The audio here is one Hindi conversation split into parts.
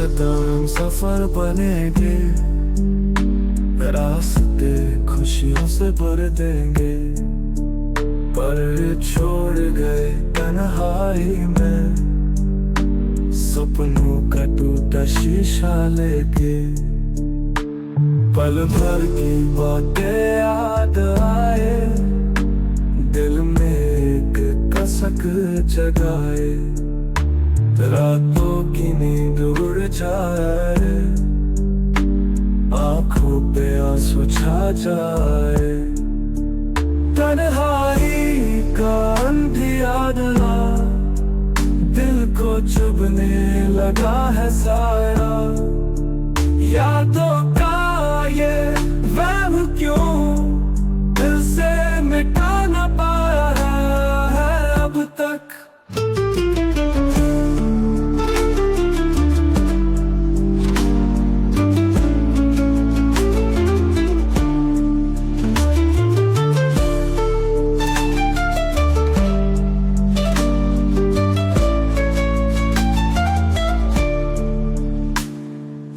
कदम सफर बनेंगे, रास्ते खुशियों से भर देंगे। पर छोड़ गए तन्हाई में, सपनों का टूटा शीशा लेके। पल भर की बातें याद आए, दिल में एक कसक जगाए। रातों की नींद उड़ जाए, आंखों पे आंसू छा जाए। तन्हाई का अंधियारा दिल को चुभने लगा है साया। यादों का ये वहम क्यों दिल से मिटा ना पाया है अब तक।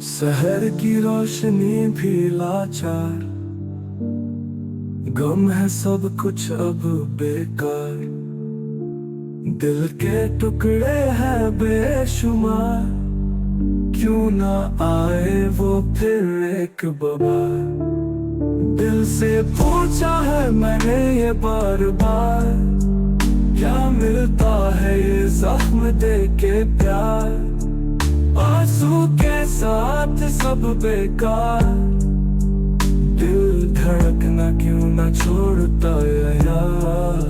शहर की रोशनी भी लाचार, गम है सब कुछ अब बेकार। दिल के टुकड़े हैं बेशुमार, क्यों ना आए वो फिर एक बार। दिल से पूछा है मैंने ये बार बार, क्या मिलता है ये जख्म दे के प्यार। आंसू के साथ सब बेकार, दिल धड़कना क्यों ना छोड़ता यार।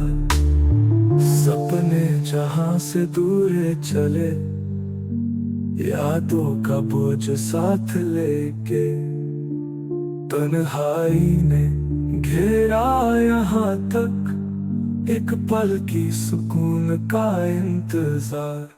सपने जहां से दूर चले, यादों का बोझ साथ लेके। तन्हाई ने घेरा यहाँ तक, एक पल की सुकून का इंतजार।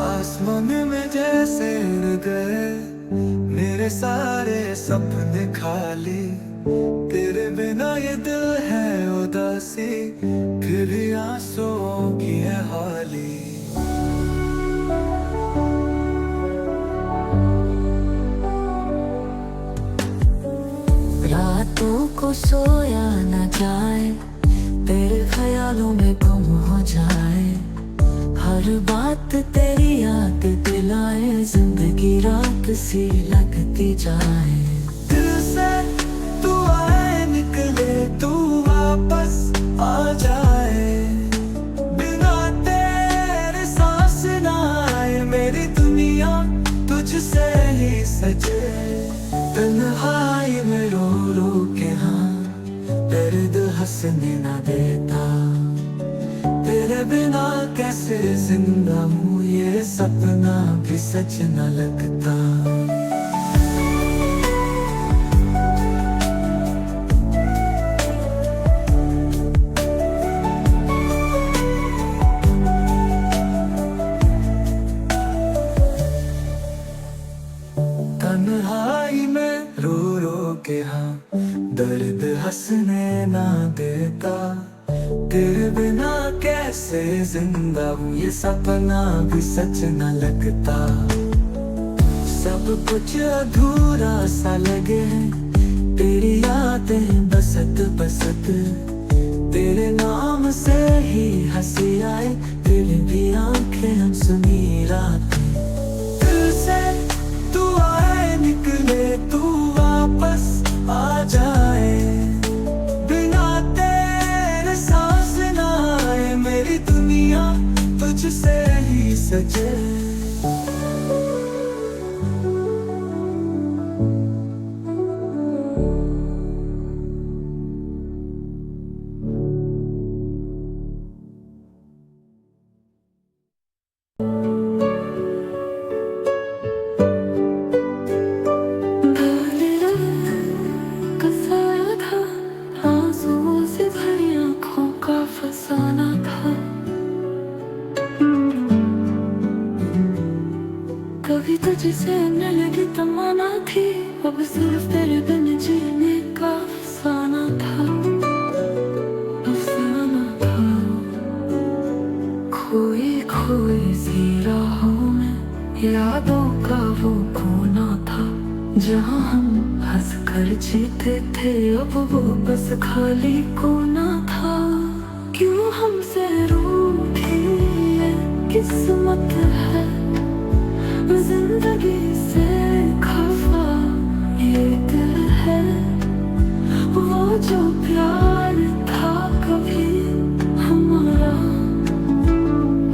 आसमान में जैसे उड़ गए मेरे सारे सपने खाली। तेरे बिना ये दिल है उदासी, फिर आंसुओं की है हाली। रातों को सोया न जाए, तेरे ख्यालों में गुम हो जाए। हर बात तेरी याद दिलाए, जिंदगी रात सी लगती जाए। दिल से तू आए निकले, तू वापस आ जाए। बिना तेरे सांस ना आए, मेरी दुनिया तुझसे ही सजे। तन्हाई में रो रो के हाँ दर्द हंसने ना देता। तेरे बिना कैसे जिंदा हूँ, ये सपना भी सच न लगता। तन्हाई में रो रो के हाँ दर्द हंसने ना देता। तेरे बिना कैसे जिंदा हूँ, ये सपना भी सच न लगता। सब कुछ अधूरा सा लगे, तेरी यादें बसत बसत। तेरे नाम से ही हंसी आए, दिल भी आंखें हम सुनी रातें। दिल से तू आए निकले, तू वापस आ जाए। बिना तेरे सांस जिंदगी सजे। कभी तुझसे न लगी तमन्ना थी, अब सिर्फ तेरे बिन जीने का अफसाना था, अफसाना था। खोई खोई सी राहों में यादों का वो कोना था, जहाँ हम हंस कर जीते थे, अब वो बस खाली कोना था। क्यों हमसे रूठी ये किस्मत है, जिंदगी से खफा ये दिल है। वो जो प्यार था कभी हमारा,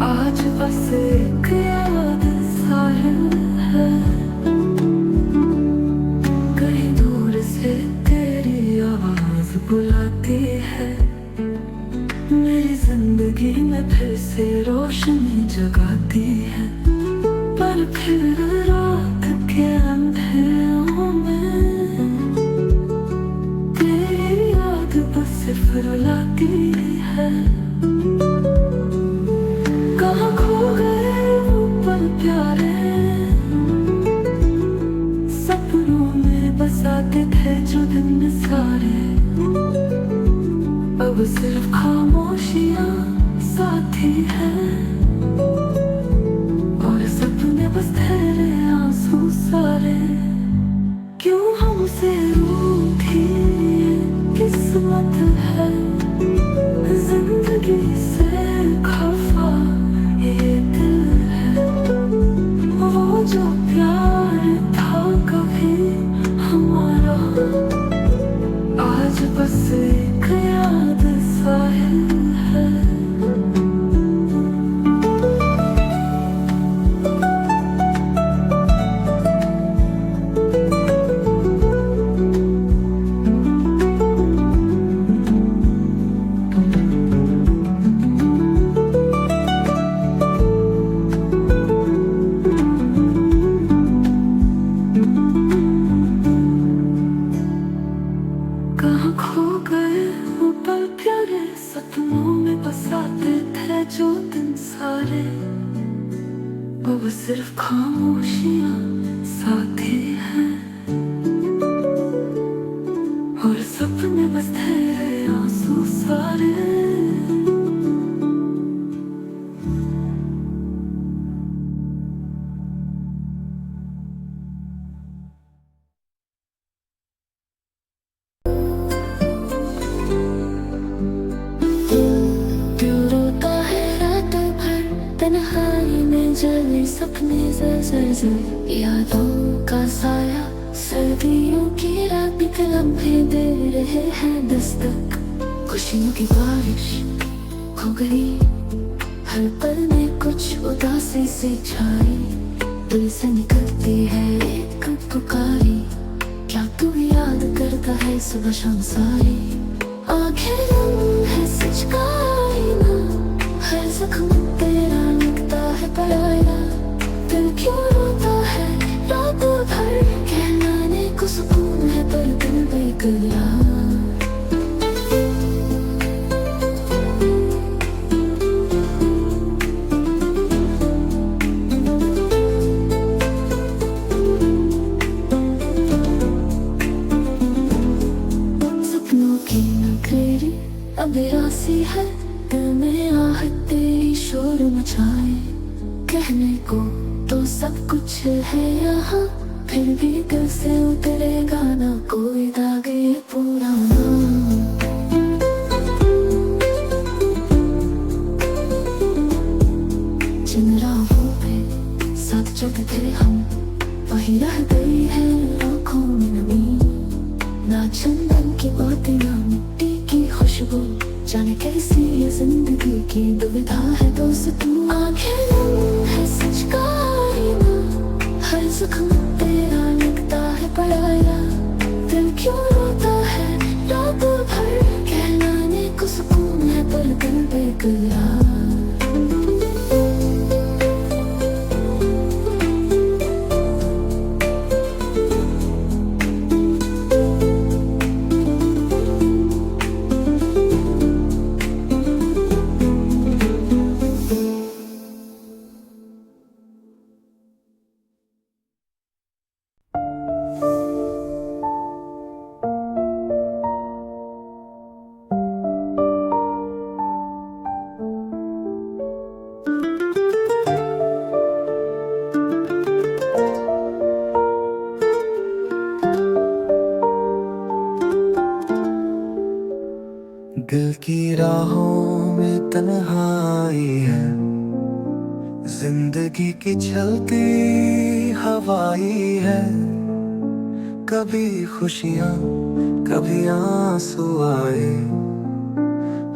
आज बस एक याद साहिल है। कहीं दूर से तेरी आवाज बुलाती है, मेरी जिंदगी में फिर से रोशनी जगाती है। पर फिर रात के अंधेरों में तेरी याद बस सिर्फ रुलाती है। कहाँ खो गए वो पल प्यारे, सपनों में बसाते थे जो दिन सारे। अब सिर्फ खामोशियाँ साथी हैं, बस तेरे आंसू सारे। क्यों हमसे रूठी ये किस्मत है, जिंदगी से खफा ये दिल है। वो जो प्यार था कभी हमारा, आज बस एक याद साहिल है। कहाँ खो गए वो पल प्यारे, सपनों में बसाते थे जो दिन सारे। अब सिर्फ खामोशियाँ साथी हैं, और सपने बस तेरे आंसू सारे। तन्हाई में जले सपने जर्जर, यादों का साया सर्दियों की रात के लम्हे दे रहे हैं दस्तक। खुशियों की बारिश हो गई, हर पल में कुछ उदासी सी छाई। दिल से निकलती है एक पुकारी, क्या तू याद करता है सुबह शाम सारी। आंखें नम है सच का आईना, हर जख्म तेरा लगता है पराया। दिल क्यों रोता है रात भर, कहलाने को सुकून है पर दिल बेकरार। सपनों की नगरी अब रासी है, दिल में आहट तेरी शोर मचाए। कहने को तो सब कुछ है यहाँ, फिर भी दिल से उतरेगा ना कोई दाग ये पुराना। जिन राहों पे साथ चलते थे हम, वही रह गई है आँखों में नमी। ना चंदन की बातें ना मिट्टी की खुशबू, जाने कैसी ये जिंदगी की दुविधा है दोस्त तू। आंखें की राहों में तन्हाई है, जिंदगी की चलती हवाई है। कभी खुशियाँ कभी आंसू आए,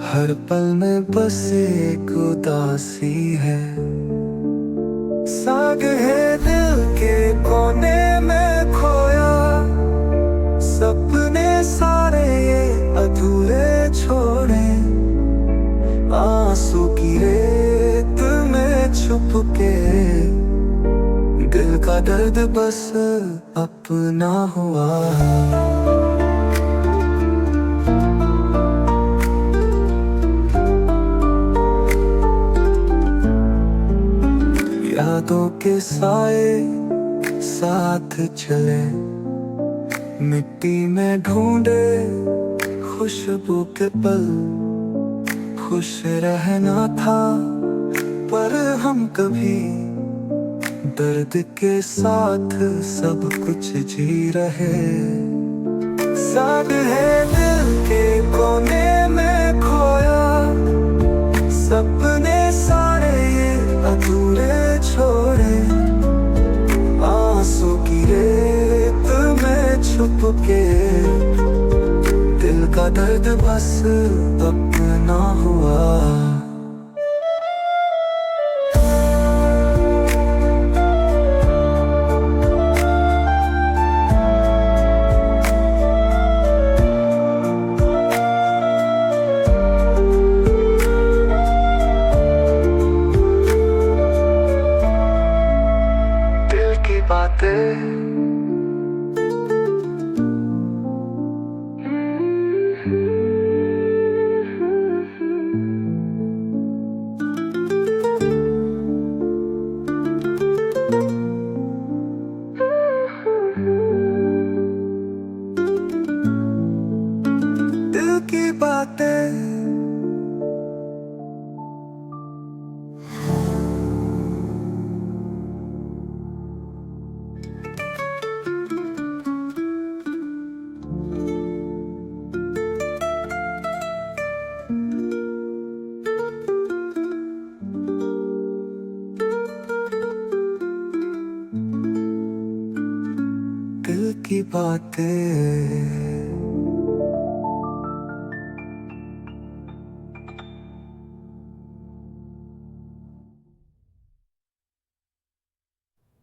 हर पल में बस एक उदासी है। साग है दिल के कोने में खोया, सपने सारे ये अधूरे छोड़े। आंसू की रेत में छुप के दिल का दर्द बस अपना हुआ। यादों के साए साथ चले, मिट्टी में ढूंढे खुशबू के पल। खुश रहना था पर हम कभी दर्द के साथ सब कुछ जी रहे। साग है दिल के कोने में खोया, सपने सारे ये अधूरे छोड़े। आंसू की रेत में छुप के दिल का दर्द बस अपना हुआ। दिल की बातें दिल की बातें। दिल की बातें।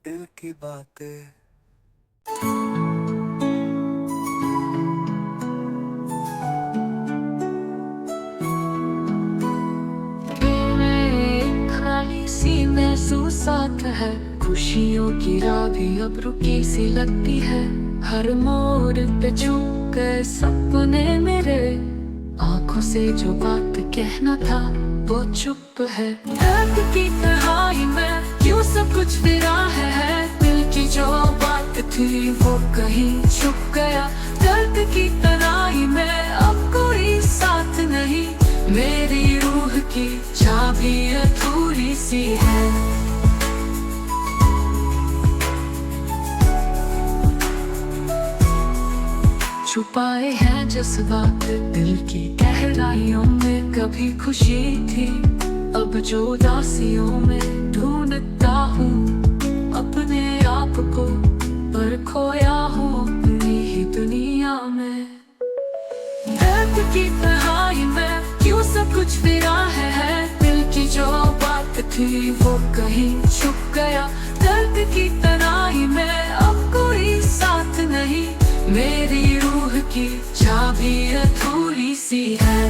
दिल की बातें। खाली सी महसूसात है, खुशियों की राह भी अब रुकी सी लगती है। हर मोड़ पे चुप गए सपने मेरे, आंखों से जो बात कहना था वो चुप है। दर्द की तन्हाई में क्यों सब कुछ फिरा है, दिल की जो बात थी वो कहीं छुप गया। दर्द की तन्हाई में अब कोई साथ नहीं, मेरी रूह की चाबी अधूरी सी है। छुपाए हैं जज्बात दिल की गहराइयों में, कभी खुशी थी अब जो उदासियों में। ढूंढता हूँ अपने आप को पर खोया हूँ अपनी ही दुनिया में। दर्द की तन्हाई में क्यों सब कुछ फिरा है, दिल की जो बात थी वो कहीं छुप गया। दर्द की तन्हाई में अब कोई साथ नहीं, मेरी रूह की चाबी अधूरी सी है।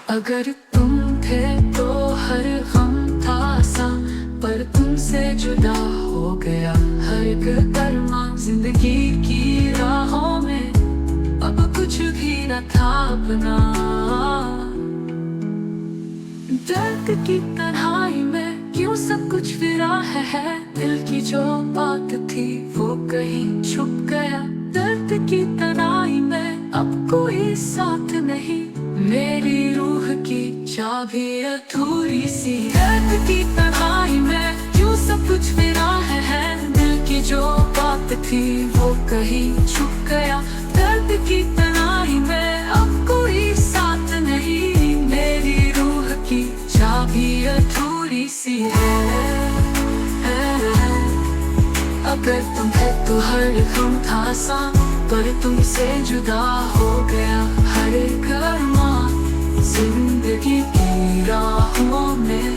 अगर तुम थे तो हर गम था आसान, पर तुमसे जुदा हो गया हर एक अरमां। जिंदगी की राहों में अब कुछ भी न था अपना। दर्द की तन्हाई में क्यों सब कुछ फिरा है, दिल की जो बात थी वो कहीं छुप गया। दर्द की तन्हाई में अब कोई साथ नहीं, मेरी रूह की चाबी अधूरी सी दर्द की तन्हाई में यूं सब कुछ मेरा है दिल की जो बात थी वो कहीं छुप गया दर्द की तन्हाई में अब कोई साथ नहीं मेरी रूह की चाबी अधूरी सी है अगर तुम है तो हर गम था आसान पर तुमसे जुदा हो गया हर कर्मा जिंदगी की राहों में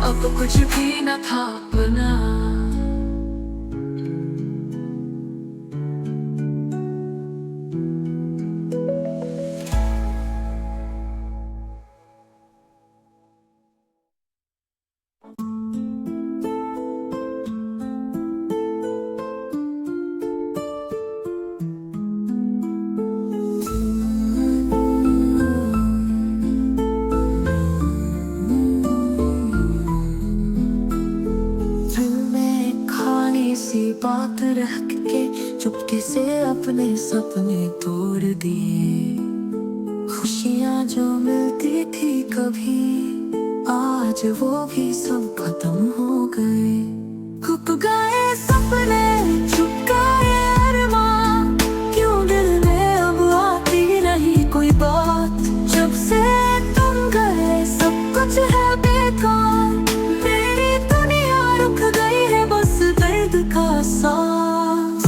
अब कुछ भी न था बना बात रख के चुपके से अपने सपने तोड़ दिए खुशियाँ जो मिलती थी कभी आज वो भी सब खत्म हो गए छुप गए सपने छुप गए अरमां क्यों दिल में अब आती रही कोई बात जब से तुम गए सब कुछ है बेकार मेरी दुनिया रुक गई है बस दर्द का सांस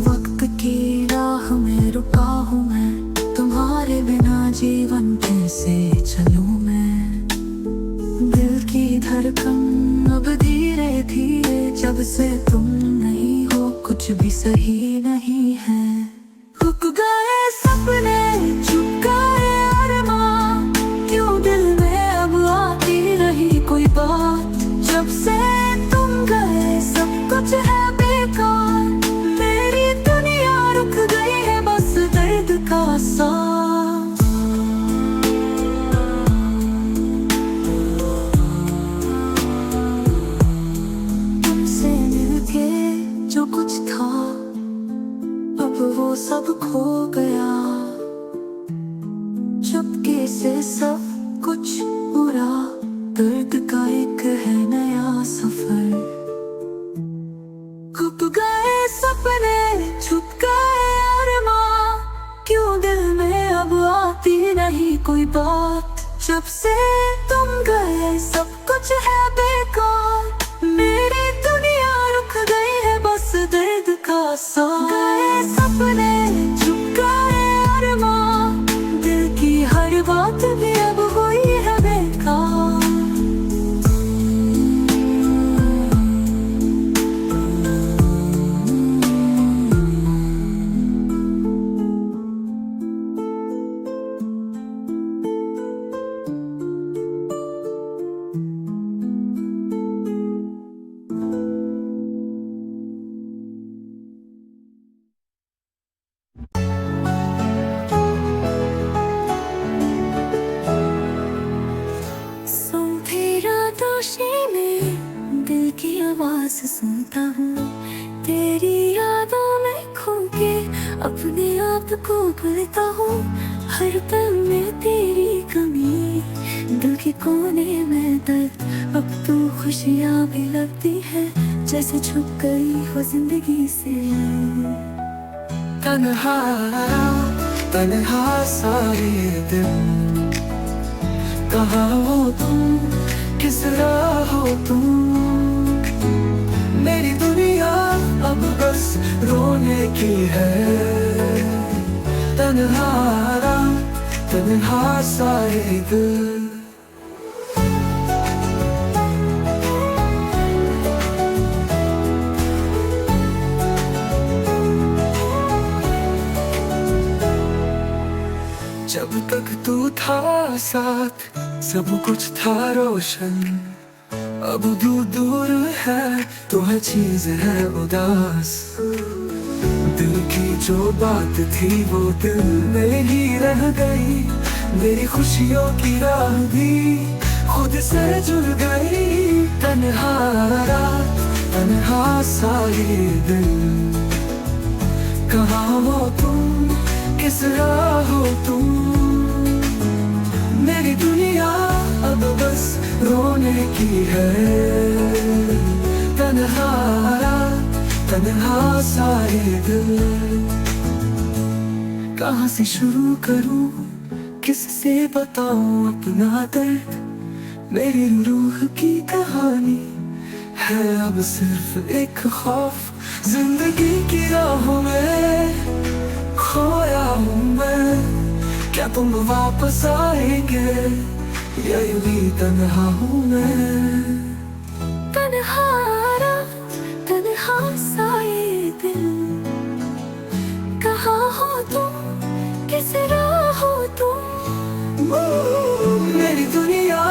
वक्त की राह में रुका हूँ मैं तुम्हारे बिना जीवन कैसे चलूं मैं दिल की धड़कन अब धीरे धीरे जब से तुम नहीं हो कुछ भी सही नहीं है रुक गए सपने छुप गए अरमां क्यों दिल में अब आती रही कोई बात जब से तुम गए सब कुछ है बेकार मेरी दुनिया रुक गई है बस दर्द का सांस तुमसे मिलके जो कुछ था अब वो सब खो गया चुपके से सब कुछ पूरा दर्द का एक है नया सफर छुप गए सपने छुप गए अरमां क्यों दिल में अब आती नहीं कोई बात जब से तुम गए सब कुछ है बेकार मेरी दुनिया रुक गई है बस दर्द का सांस गए सपने छुप गए अरमां दिल की हर बात भी अब हुई है बेकार आवाज सुनता हूँ तेरी यादों में खो के अपने आप को भूलता हूँ हर पल में तेरी कमी दिल के कोने में दर्द अब तो खुशियाँ भी लगती है जैसे छुप गई हो जिंदगी से तन्हा तन्हा सारे दिन कहाँ हो तुम किस राह हो तुम मेरी दुनिया अब बस रोने की है तन्हा तन्हा सारे दिल जब तक तू था साथ सब कुछ था रोशन अब दूर दूर है तो हर चीज है उदास दिल की जो बात थी वो दिल में ही रह गई मेरी खुशियों की राह भी खुद से जुड़ गई तन्हा रात तन्हा सारे दिल कहाँ हो तुम, किस राह हो तुम। मेरी दुनिया अब बस रोने की है, तन्हा तन्हा सा ये दिल। कहाँ से शुरू करूं, किससे बताऊं अपना दर्द। मेरी रूह की कहानी है अब सिर्फ एक खौफ। जिंदगी की राहों में खोया हूँ मैं, क्या तुम वापस आएंगे या यूं ही तन्हा हूँ मैं। तन्हा सा ये दिल, कहाँ हो तुम, किस राह हो तुम। मेरी दुनिया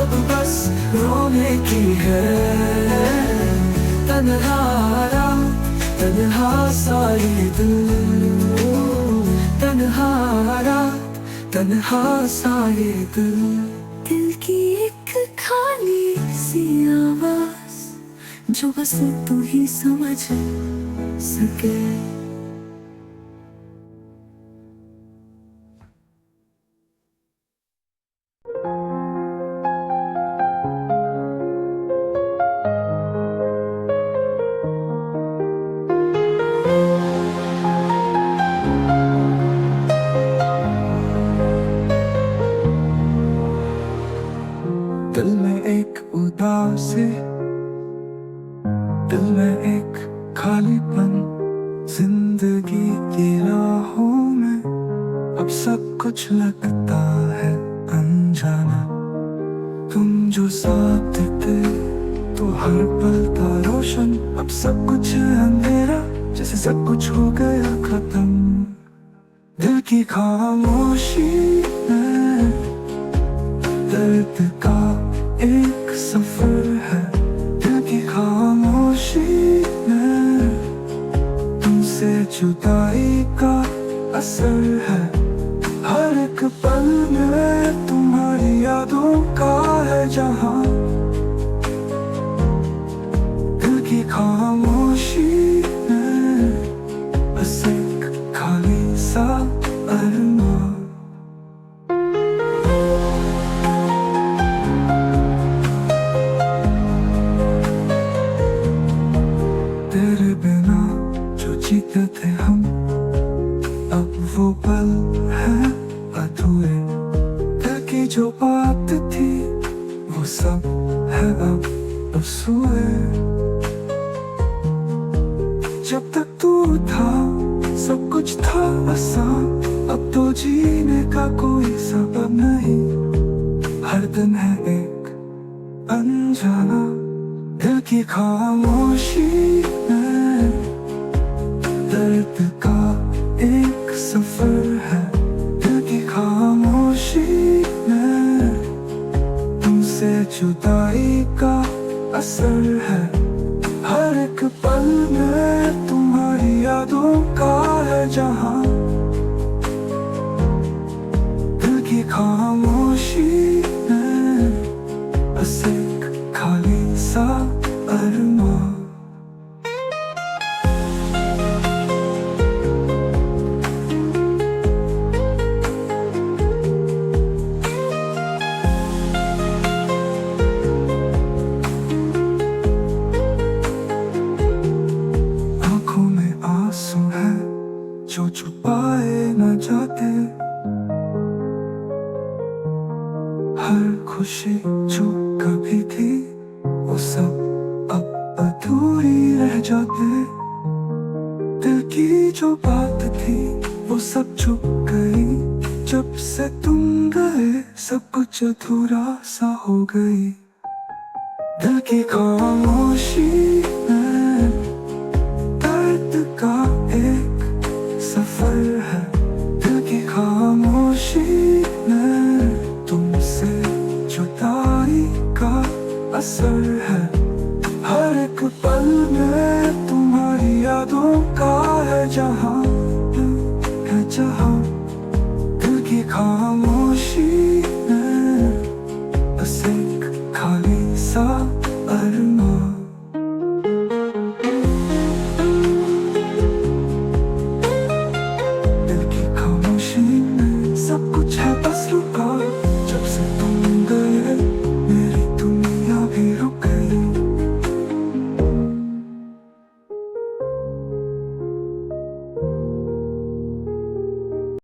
अब बस रोने की है, तन्हा सा ये दिल। तन्हा सा ये दिल। दिल की एक खाली सी आवाज, जो बस तू ही समझ सके। दिल में एक उदासी, दिल में एक खालीपन। जिंदगी की राहों में अब सब कुछ लगता है अनजाना। तुम जो साथ थे तो हर पल था रोशन, अब सब कुछ अंधेरा, जैसे सब कुछ हो गया खत्म। दिल की खामोशी में दर्द का एक सफर है। दिल की खामोशी में तुमसे जुदाई का असर है। हर एक पल में तुम्हारी यादों का है जहां। दिल की खामोशी में बस एक खाली सा अरमान। तेरे बिना जो जीते थे हम, अब वो पल है अधूरे। दिल की जो बात थी वो सब है अब असूले। जब तक तू था सब कुछ था आसान, अब तो जीने का कोई सबब नहीं। हर दिन है एक अनजाना। दिल की खामोशी में दर्द का एक सफर है। दिल की खामोशी में तुमसे जुदाई का असर है। हर एक पल में तुम्हारी यादों का है जहां। दिल की खामोशी में बस एक खाली सा अरमान। आंखों में आंसू है जो छुपाए न जाते। हर खुशी जो कभी थी वो सब अब अधूरी रह जाते। दिल की जो बात थी वो सब छुप गई। जब से तुम गए सब कुछ अधूरा सा हो गई। दिल की खामोशी में दर्द का एक सफर है। दिल की खामोशी में तुमसे जुदाई का असर है। हर एक पल में तुम्हारी यादों का है जहां।